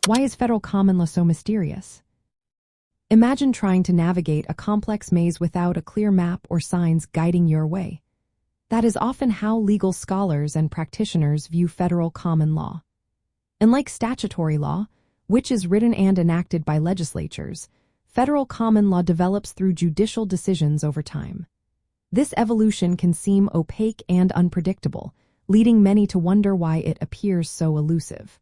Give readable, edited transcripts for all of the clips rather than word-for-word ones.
Why is federal common law so mysterious? Imagine trying to navigate a complex maze without a clear map or signs guiding your way. That is often how legal scholars and practitioners view federal common law. Unlike statutory law, which is written and enacted by legislatures, federal common law develops through judicial decisions over time. This evolution can seem opaque and unpredictable, leading many to wonder why it appears so elusive.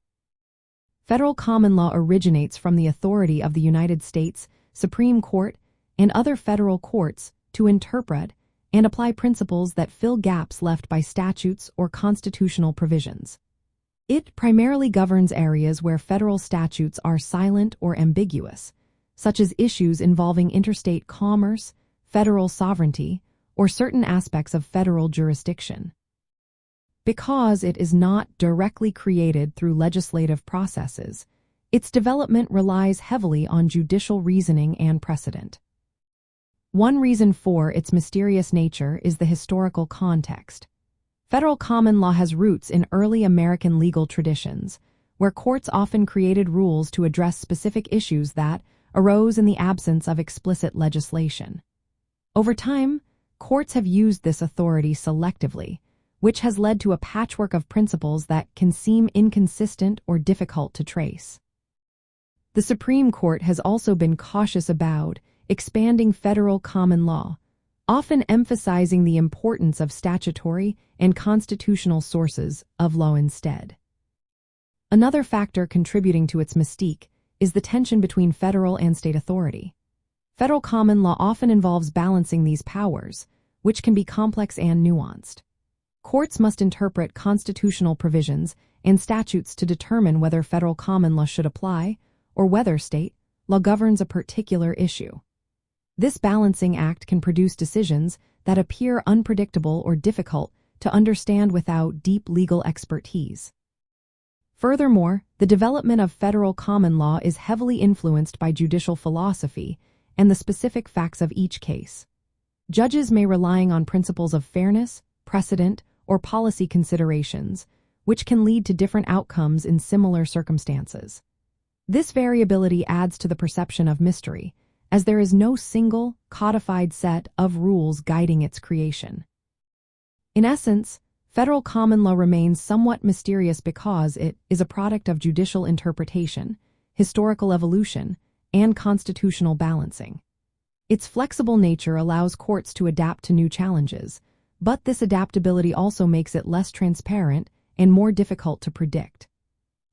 Federal common law originates from the authority of the United States Supreme Court and other federal courts to interpret and apply principles that fill gaps left by statutes or constitutional provisions. It primarily governs areas where federal statutes are silent or ambiguous, such as issues involving interstate commerce, federal sovereignty, or certain aspects of federal jurisdiction. Because it is not directly created through legislative processes, its development relies heavily on judicial reasoning and precedent. One reason for its mysterious nature is the historical context. Federal common law has roots in early American legal traditions, where courts often created rules to address specific issues that arose in the absence of explicit legislation. Over time, courts have used this authority selectively, which has led to a patchwork of principles that can seem inconsistent or difficult to trace. The Supreme Court has also been cautious about expanding federal common law, often emphasizing the importance of statutory and constitutional sources of law instead. Another factor contributing to its mystique is the tension between federal and state authority. Federal common law often involves balancing these powers, which can be complex and nuanced. Courts must interpret constitutional provisions and statutes to determine whether federal common law should apply or whether state law governs a particular issue. This balancing act can produce decisions that appear unpredictable or difficult to understand without deep legal expertise. Furthermore, the development of federal common law is heavily influenced by judicial philosophy and the specific facts of each case. Judges may rely on principles of fairness, precedent, or policy considerations, which can lead to different outcomes in similar circumstances. This variability adds to the perception of mystery, as there is no single, codified set of rules guiding its creation. In essence, federal common law remains somewhat mysterious because it is a product of judicial interpretation, historical evolution, and constitutional balancing. Its flexible nature allows courts to adapt to new challenges, but this adaptability also makes it less transparent and more difficult to predict.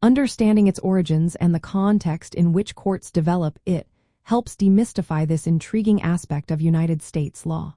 Understanding its origins and the context in which courts develop it helps demystify this intriguing aspect of United States law.